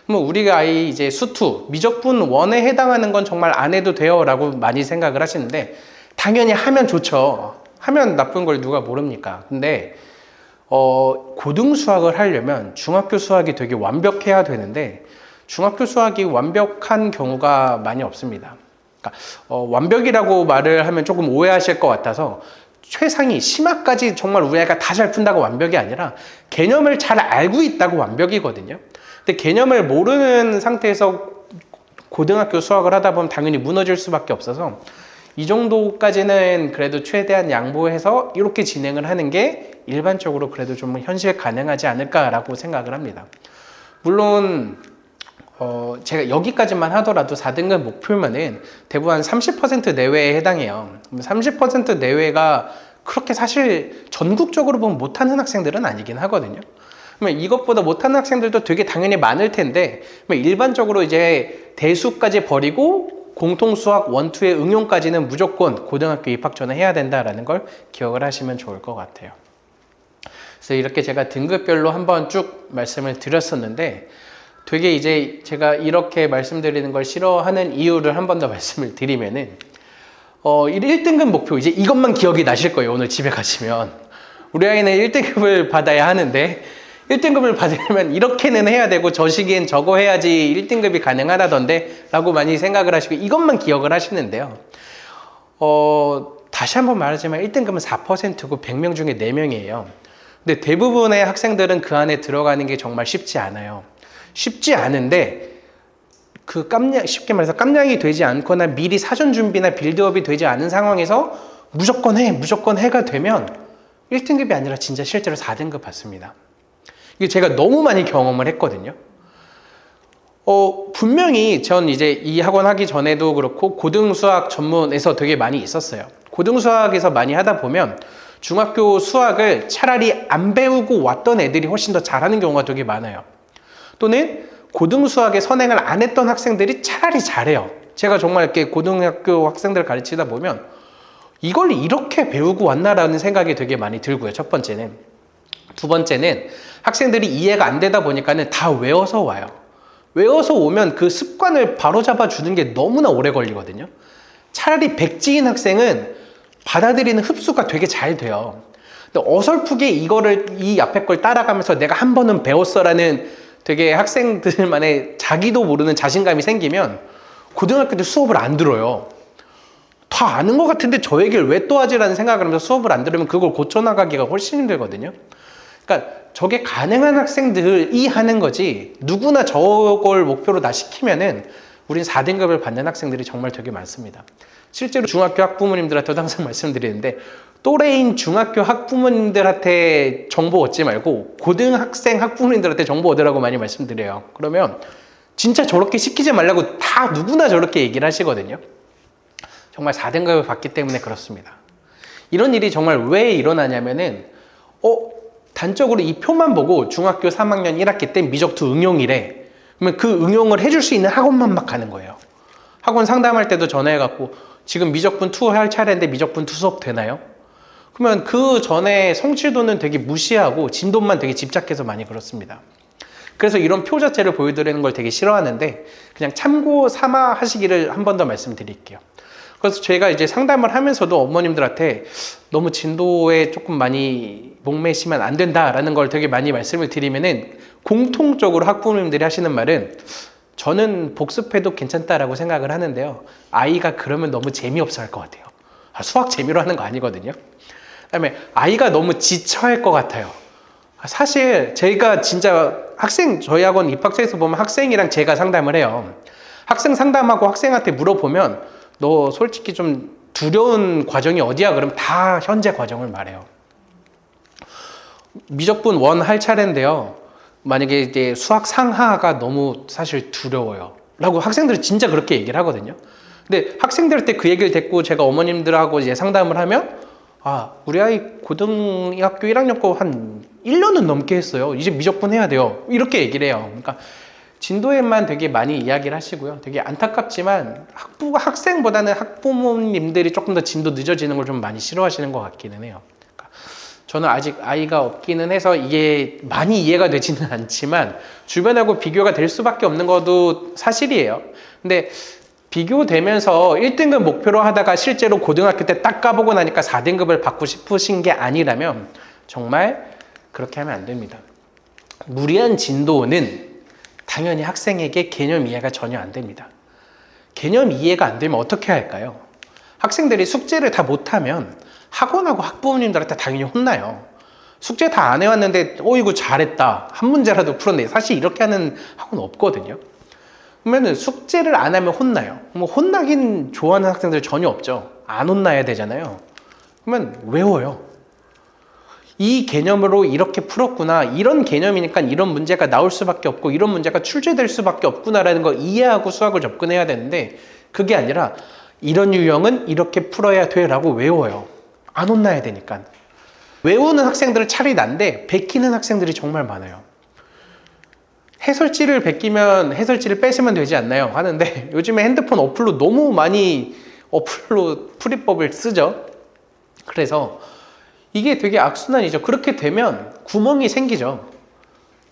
그럼 우리가 아이 이제 수투, 미적분 원에 해당하는 건 정말 안 해도 돼요 라고 많이 생각을 하시는데 당연히 하면 좋죠. 하면 나쁜 걸 누가 모릅니까? 근데 고등 수학을 하려면 중학교 수학이 되게 완벽해야 되는데 중학교 수학이 완벽한 경우가 많이 없습니다. 그러니까 완벽이라고 말을 하면 조금 오해하실 것 같아서 최상위, 심화까지 정말 우리 아이가 다 잘 푼다고 완벽이 아니라 개념을 잘 알고 있다고 완벽이거든요. 근데 개념을 모르는 상태에서 고등학교 수학을 하다 보면 당연히 무너질 수밖에 없어서 이 정도까지는 그래도 최대한 양보해서 이렇게 진행을 하는 게 일반적으로 그래도 좀 현실 가능하지 않을까라고 생각을 합니다. 물론 제가 여기까지만 하더라도 4등급 목표면은 대부분 한 30% 내외에 해당해요. 30% 내외가 그렇게 사실 전국적으로 보면 못하는 학생들은 아니긴 하거든요. 그러면 이것보다 못하는 학생들도 되게 당연히 많을 텐데 일반적으로 이제 대수까지 버리고 공통수학 1, 2의 응용까지는 무조건 고등학교 입학 전에 해야 된다라는 걸 기억을 하시면 좋을 것 같아요. 그래서 이렇게 제가 등급별로 한번 쭉 말씀을 드렸었는데 되게 이제 제가 이렇게 말씀드리는 걸 싫어하는 이유를 한 번 더 말씀을 드리면은 1등급 목표 이제 이것만 기억이 나실 거예요. 오늘 집에 가시면 우리 아이는 1등급을 받아야 하는데 1등급을 받으려면 이렇게는 해야 되고 저 시기엔 저거 해야지 1등급이 가능하다던데 라고 많이 생각을 하시고 이것만 기억을 하시는데요. 다시 한번 말하지만 1등급은 4%고 100명 중에 4명이에요. 근데 대부분의 학생들은 그 안에 들어가는 게 정말 쉽지 않아요. 쉽지 않은데 그 쉽게 말해서 깜냥이 되지 않거나 미리 사전 준비나 빌드업이 되지 않은 상황에서 무조건 해가 되면 1등급이 아니라 진짜 실제로 4등급 받습니다. 이게 제가 너무 많이 경험을 했거든요. 분명히 전 이제 이 학원 하기 전에도 그렇고 고등수학 전문에서 되게 많이 있었어요. 고등수학에서 많이 하다 보면 중학교 수학을 차라리 안 배우고 왔던 애들이 훨씬 더 잘하는 경우가 되게 많아요. 또는 고등수학에 선행을 안 했던 학생들이 차라리 잘해요. 제가 정말 이렇게 고등학교 학생들 가르치다 보면 이걸 이렇게 배우고 왔나라는 생각이 되게 많이 들고요. 첫 번째는. 두 번째는 학생들이 이해가 안 되다 보니까는 다 외워서 와요. 외워서 오면 그 습관을 바로잡아 주는 게 너무나 오래 걸리거든요. 차라리 백지인 학생은 받아들이는 흡수가 되게 잘 돼요. 근데 어설프게 이 앞에 걸 따라가면서 내가 한 번은 배웠어라는 되게 학생들만의 자기도 모르는 자신감이 생기면 고등학교 때 수업을 안 들어요. 다 아는 것 같은데 저 얘기를 왜 또 하지라는 생각을 하면서 수업을 안 들으면 그걸 고쳐나가기가 훨씬 힘들거든요. 그러니까 저게 가능한 학생들이 하는 거지 누구나 저걸 목표로 다 시키면은 우린 4등급을 받는 학생들이 정말 되게 많습니다. 실제로 중학교 학부모님들한테도 항상 말씀드리는데 또래인 중학교 학부모님들한테 정보 얻지 말고 고등학생 학부모님들한테 정보 얻으라고 많이 말씀드려요. 그러면 진짜 저렇게 시키지 말라고 다 누구나 저렇게 얘기를 하시거든요. 정말 4등급을 받기 때문에 그렇습니다. 이런 일이 정말 왜 일어나냐면은 단적으로 이 표만 보고 중학교 3학년 1학기 때 미적투 응용이래. 그러면 그 응용을 해줄 수 있는 학원만 막 가는 거예요. 학원 상담할 때도 전화해갖고 지금 미적분 2 할 차례인데 미적분 2 수업 되나요? 그러면 그 전에 성취도는 되게 무시하고 진도만 되게 집착해서 많이 그렇습니다. 그래서 이런 표 자체를 보여드리는 걸 되게 싫어하는데 그냥 참고 삼아 하시기를 한 번 더 말씀드릴게요. 그래서 제가 이제 상담을 하면서도 어머님들한테 너무 진도에 조금 많이 목매시면 안 된다라는 걸 되게 많이 말씀을 드리면은 공통적으로 학부모님들이 하시는 말은 저는 복습해도 괜찮다라고 생각을 하는데요. 아이가 그러면 너무 재미없어 할 것 같아요. 수학 재미로 하는 거 아니거든요. 그다음에 아이가 너무 지쳐할 것 같아요. 사실 제가 진짜 저희 학원 입학처에서 보면 학생이랑 제가 상담을 해요. 학생 상담하고 학생한테 물어보면 너 솔직히 좀 두려운 과정이 어디야? 그러면 다 현재 과정을 말해요. 미적분 1 할 차례인데요. 만약에 이제 수학 상하가 너무 사실 두려워요. 라고 학생들이 진짜 그렇게 얘기를 하거든요. 근데 학생들한테 그 얘기를 듣고 제가 어머님들하고 이제 상담을 하면 우리 아이 고등학교 1학년 거 한 1년은 넘게 했어요. 이제 미적분 해야 돼요. 이렇게 얘기를 해요. 그러니까 진도에만 되게 많이 이야기를 하시고요. 되게 안타깝지만 학생보다는 학부모님들이 조금 더 진도 늦어지는 걸 좀 많이 싫어하시는 것 같기는 해요. 그러니까 저는 아직 아이가 없기는 해서 이게 많이 이해가 되지는 않지만 주변하고 비교가 될 수밖에 없는 것도 사실이에요. 근데 비교되면서 1등급 목표로 하다가 실제로 고등학교 때 딱 까보고 나니까 4등급을 받고 싶으신 게 아니라면 정말 그렇게 하면 안 됩니다. 무리한 진도는 당연히 학생에게 개념 이해가 전혀 안 됩니다. 개념 이해가 안 되면 어떻게 할까요? 학생들이 숙제를 다 못하면 학원하고 학부모님들한테 당연히 혼나요. 숙제 다 안 해왔는데 이거 잘했다. 한 문제라도 풀었네. 사실 이렇게 하는 학원 없거든요. 그러면 숙제를 안 하면 혼나요. 뭐 혼나긴 좋아하는 학생들 전혀 없죠. 안 혼나야 되잖아요. 그러면 외워요. 이 개념으로 이렇게 풀었구나. 이런 개념이니까 이런 문제가 나올 수밖에 없고 이런 문제가 출제될 수밖에 없구나라는 걸 이해하고 수학을 접근해야 되는데 그게 아니라 이런 유형은 이렇게 풀어야 돼 라고 외워요. 안 혼나야 되니까. 외우는 학생들은 차라리 난데 베끼는 학생들이 정말 많아요. 해설지를 베끼면 해설지를 뺏으면 되지 않나요? 하는데 요즘에 핸드폰 어플로 너무 많이 어플로 풀이법을 쓰죠. 그래서 이게 되게 악순환이죠. 그렇게 되면 구멍이 생기죠.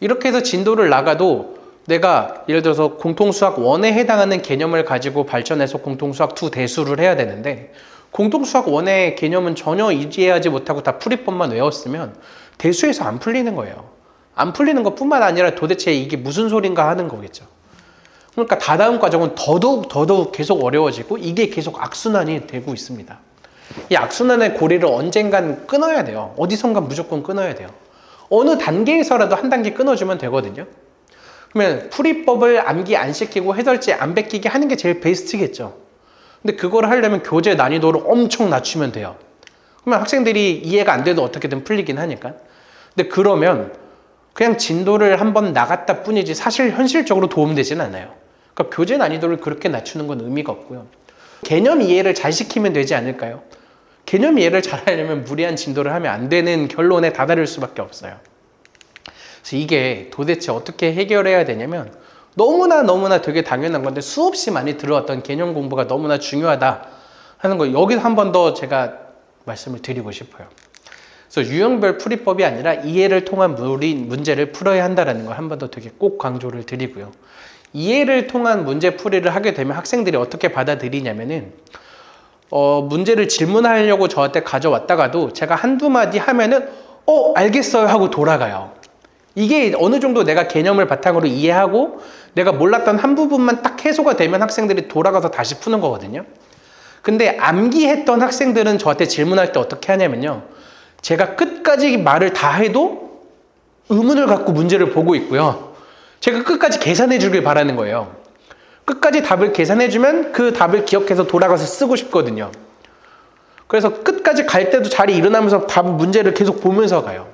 이렇게 해서 진도를 나가도 내가 예를 들어서 공통수학 1에 해당하는 개념을 가지고 발전해서 공통수학 2 대수를 해야 되는데 공통수학 1의 개념은 전혀 이해하지 못하고 다 풀이법만 외웠으면 대수에서 안 풀리는 거예요. 안 풀리는 것뿐만 아니라 도대체 이게 무슨 소린가 하는 거겠죠. 그러니까 다다음 과정은 더더욱 계속 어려워지고 이게 계속 악순환이 되고 있습니다. 이 악순환의 고리를 언젠간 끊어야 돼요. 어디선가 무조건 끊어야 돼요. 어느 단계에서라도 한 단계 끊어주면 되거든요. 그러면 풀이법을 암기 안 시키고 해설지 안 베끼게 하는 게 제일 베스트겠죠. 근데 그걸 하려면 교재 난이도를 엄청 낮추면 돼요. 그러면 학생들이 이해가 안 돼도 어떻게든 풀리긴 하니까. 근데 그러면 그냥 진도를 한번 나갔다 뿐이지 사실 현실적으로 도움되지는 않아요. 그러니까 교재 난이도를 그렇게 낮추는 건 의미가 없고요. 개념 이해를 잘 시키면 되지 않을까요? 개념 이해를 잘 하려면 무리한 진도를 하면 안 되는 결론에 다다를 수밖에 없어요. 그래서 이게 도대체 어떻게 해결해야 되냐면 너무나 되게 당연한 건데 수없이 많이 들어왔던 개념 공부가 너무나 중요하다 하는 거 여기서 한 번 더 제가 말씀을 드리고 싶어요. 그래서 유형별 풀이법이 아니라 이해를 통한 문제를 풀어야 한다는 걸 한 번 더 되게 꼭 강조를 드리고요. 이해를 통한 문제 풀이를 하게 되면 학생들이 어떻게 받아들이냐면은 문제를 질문하려고 저한테 가져왔다가도 제가 한두 마디 하면은 알겠어요 하고 돌아가요. 이게 어느 정도 내가 개념을 바탕으로 이해하고 내가 몰랐던 한 부분만 딱 해소가 되면 학생들이 돌아가서 다시 푸는 거거든요. 근데 암기했던 학생들은 저한테 질문할 때 어떻게 하냐면요. 제가 끝까지 말을 다 해도 의문을 갖고 문제를 보고 있고요. 제가 끝까지 계산해 주길 바라는 거예요. 끝까지 답을 계산해 주면 그 답을 기억해서 돌아가서 쓰고 싶거든요. 그래서 끝까지 갈 때도 자리 일어나면서 답 문제를 계속 보면서 가요.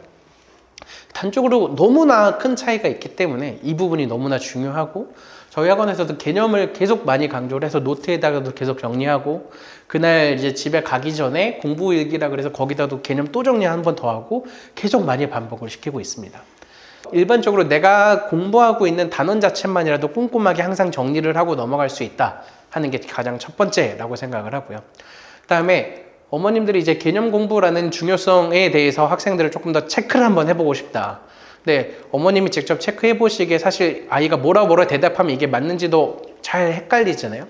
단적으로 너무나 큰 차이가 있기 때문에 이 부분이 너무나 중요하고, 저희 학원에서도 개념을 계속 많이 강조를 해서 노트에다가도 계속 정리하고, 그날 이제 집에 가기 전에 공부일기라 그래서 거기다도 개념 또 정리 한 번 더 하고 계속 많이 반복을 시키고 있습니다. 일반적으로 내가 공부하고 있는 단원 자체만이라도 꼼꼼하게 항상 정리를 하고 넘어갈 수 있다 하는 게 가장 첫 번째라고 생각을 하고요. 그다음에 어머님들이 이제 개념 공부라는 중요성에 대해서 학생들을 조금 더 체크를 한번 해보고 싶다. 근데 어머님이 직접 체크해 보시기에 사실 아이가 뭐라 대답하면 이게 맞는지도 잘 헷갈리잖아요.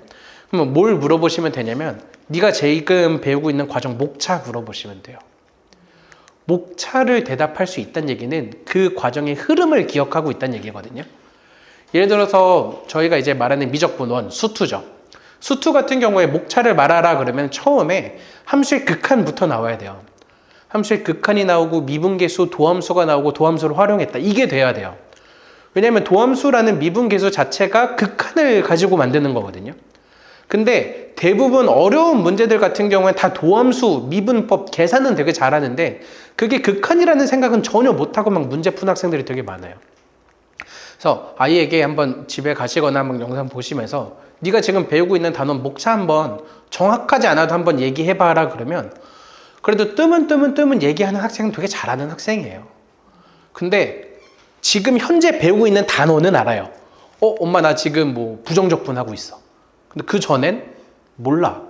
그러면 뭘 물어보시면 되냐면, 네가 지금 배우고 있는 과정 목차 물어보시면 돼요. 목차를 대답할 수 있다는 얘기는 그 과정의 흐름을 기억하고 있다는 얘기거든요. 예를 들어서 저희가 이제 말하는 미적분원, 수투죠. 수투 같은 경우에 목차를 말하라 그러면 처음에 함수의 극한부터 나와야 돼요. 함수의 극한이 나오고 미분계수, 도함수가 나오고 도함수를 활용했다. 이게 돼야 돼요. 왜냐하면 도함수라는 미분계수 자체가 극한을 가지고 만드는 거거든요. 근데 대부분 어려운 문제들 같은 경우에 다 도함수, 미분법, 계산은 되게 잘하는데 그게 극한이라는 생각은 전혀 못하고 막 문제 푼 학생들이 되게 많아요. 그래서 아이에게 한번 집에 가시거나 한번 영상 보시면서 네가 지금 배우고 있는 단원 목차 한번 정확하지 않아도 한번 얘기해봐라 그러면 그래도 뜨문 얘기하는 학생은 되게 잘하는 학생이에요. 근데 지금 현재 배우고 있는 단원은 알아요. 엄마 나 지금 뭐 부정적분 하고 있어. 근데 그 전엔 몰라.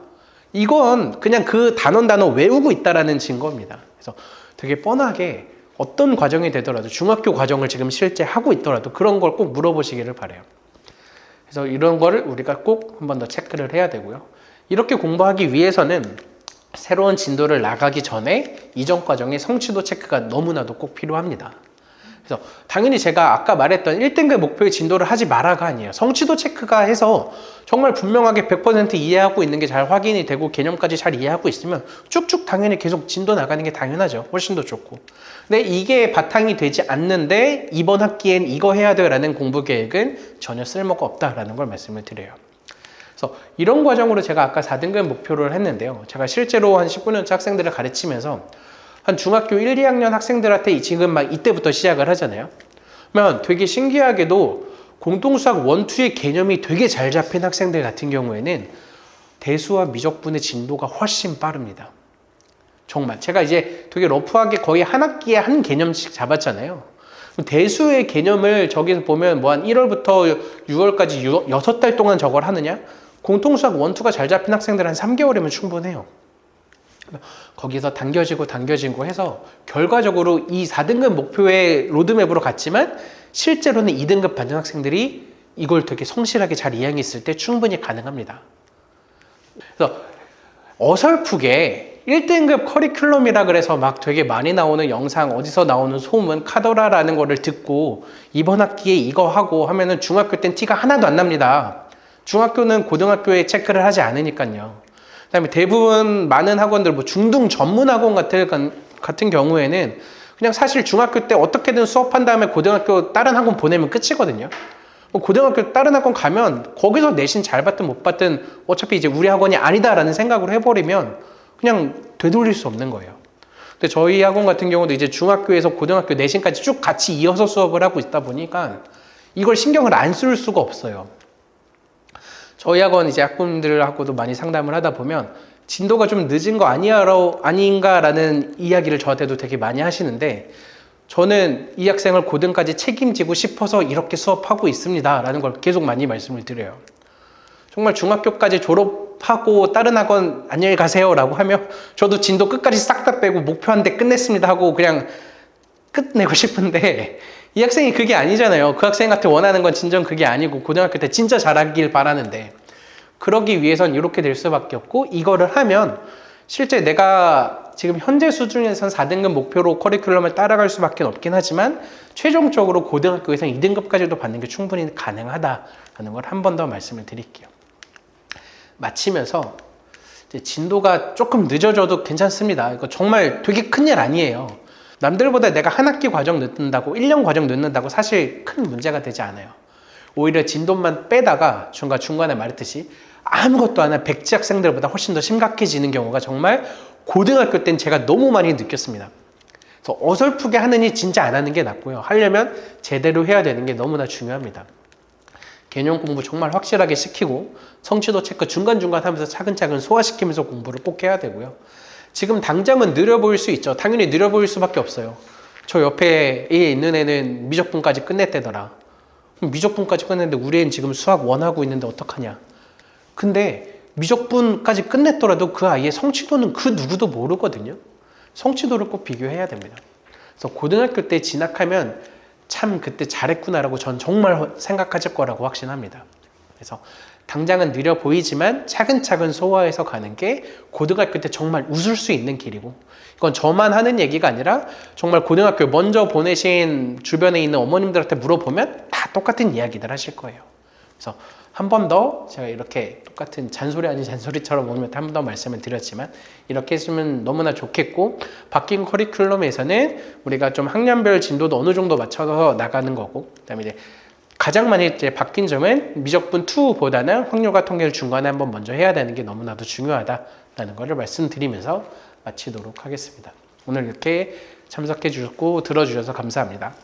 이건 그냥 그 단원 외우고 있다라는 증거입니다. 그래서 되게 뻔하게 어떤 과정이 되더라도 중학교 과정을 지금 실제 하고 있더라도 그런 걸 꼭 물어보시기를 바라요. 그래서 이런 거를 우리가 꼭 한 번 더 체크를 해야 되고요. 이렇게 공부하기 위해서는 새로운 진도를 나가기 전에 이전 과정의 성취도 체크가 너무나도 꼭 필요합니다. 그래서 당연히 제가 아까 말했던 1등급 목표의 진도를 하지 마라가 아니에요. 성취도 체크가 해서 정말 분명하게 100% 이해하고 있는 게 잘 확인이 되고 개념까지 잘 이해하고 있으면 쭉쭉 당연히 계속 진도 나가는 게 당연하죠. 훨씬 더 좋고. 근데 이게 바탕이 되지 않는데 이번 학기엔 이거 해야 돼요 라는 공부 계획은 전혀 쓸모가 없다라는 걸 말씀을 드려요. 그래서 이런 과정으로 제가 아까 4등급 목표를 했는데요. 제가 실제로 한 19년차 학생들을 가르치면서 한 중학교 1, 2학년 학생들한테 지금 막 이때부터 시작을 하잖아요. 그러면 되게 신기하게도 공동수학 1, 2의 개념이 되게 잘 잡힌 학생들 같은 경우에는 대수와 미적분의 진도가 훨씬 빠릅니다. 정말 제가 이제 되게 러프하게 거의 한 학기에 한 개념씩 잡았잖아요. 대수의 개념을 저기서 보면 뭐 한 1월부터 6월까지 6달 동안 저걸 하느냐? 공통수학 1, 2가 잘 잡힌 학생들은 한 3개월이면 충분해요. 거기서 당겨지고 해서 결과적으로 이 4등급 목표의 로드맵으로 갔지만 실제로는 2등급 받는 학생들이 이걸 되게 성실하게 잘 이해했을 때 충분히 가능합니다. 그래서 어설프게 1등급 커리큘럼이라 그래서 막 되게 많이 나오는 영상, 어디서 나오는 소문, 카더라라는 거를 듣고 이번 학기에 이거 하고 하면은 중학교 땐 티가 하나도 안 납니다. 중학교는 고등학교에 체크를 하지 않으니까요. 그다음에 대부분 많은 학원들, 뭐 중등 전문 학원 같은 경우에는 그냥 사실 중학교 때 어떻게든 수업한 다음에 고등학교 다른 학원 보내면 끝이거든요. 고등학교 다른 학원 가면 거기서 내신 잘 받든 못 받든 어차피 이제 우리 학원이 아니다라는 생각으로 해버리면 그냥 되돌릴 수 없는 거예요. 근데 저희 학원 같은 경우도 이제 중학교에서 고등학교 내신까지 쭉 같이 이어서 수업을 하고 있다 보니까 이걸 신경을 안 쓸 수가 없어요. 저희 학원 이제 학부모들하고도 많이 상담을 하다 보면 진도가 좀 늦은 거 아닌가라는 이야기를 저한테도 되게 많이 하시는데 저는 이 학생을 고등까지 책임지고 싶어서 이렇게 수업하고 있습니다 라는 걸 계속 많이 말씀을 드려요. 정말 중학교까지 졸업하고 다른 학원 안녕히 가세요 라고 하면 저도 진도 끝까지 싹 다 빼고 목표 한 대 끝냈습니다 하고 그냥 끝내고 싶은데 이 학생이 그게 아니잖아요. 그 학생한테 원하는 건 진정 그게 아니고 고등학교 때 진짜 잘하길 바라는데 그러기 위해선 이렇게 될 수밖에 없고 이거를 하면 실제 내가 지금 현재 수준에선 4등급 목표로 커리큘럼을 따라갈 수밖에 없긴 하지만 최종적으로 고등학교에서 2등급까지도 받는 게 충분히 가능하다라는 걸 한 번 더 말씀을 드릴게요. 마치면서 이제 진도가 조금 늦어져도 괜찮습니다. 이거 정말 되게 큰일 아니에요. 남들보다 내가 한 학기 과정 늦는다고 1년 과정 늦는다고 사실 큰 문제가 되지 않아요. 오히려 진도만 빼다가 중간에 말했듯이 아무것도 안 한 백지 학생들보다 훨씬 더 심각해지는 경우가 정말 고등학교 땐 제가 너무 많이 느꼈습니다. 그래서 어설프게 하느니 진짜 안 하는 게 낫고요. 하려면 제대로 해야 되는 게 너무나 중요합니다. 개념 공부 정말 확실하게 시키고 성취도 체크 중간중간 하면서 차근차근 소화시키면서 공부를 꼭 해야 되고요. 지금 당장은 느려 보일 수 있죠. 당연히 느려 보일 수밖에 없어요. 저 옆에 있는 애는 미적분까지 끝냈대더라. 미적분까지 끝냈는데 우리 애는 지금 수학 원하고 있는데 어떡하냐. 근데 미적분까지 끝냈더라도 그 아이의 성취도는 그 누구도 모르거든요. 성취도를 꼭 비교해야 됩니다. 그래서 고등학교 때 진학하면 참 그때 잘했구나라고 전 정말 생각하실 거라고 확신합니다. 그래서 당장은 느려 보이지만 차근차근 소화해서 가는 게 고등학교 때 정말 웃을 수 있는 길이고, 이건 저만 하는 얘기가 아니라 정말 고등학교 먼저 보내신 주변에 있는 어머님들한테 물어보면 다 똑같은 이야기들 하실 거예요. 그래서 한 번 더 제가 이렇게 똑같은 잔소리 아닌 잔소리처럼 오늘 한 번 더 말씀을 드렸지만 이렇게 했으면 너무나 좋겠고, 바뀐 커리큘럼에서는 우리가 좀 학년별 진도도 어느 정도 맞춰서 나가는 거고, 그다음에 이제 가장 많이 이제 바뀐 점은 미적분 2보다는 확률과 통계를 중간에 한번 먼저 해야 되는 게 너무나도 중요하다라는 것을 말씀드리면서 마치도록 하겠습니다. 오늘 이렇게 참석해 주셨고 들어주셔서 감사합니다.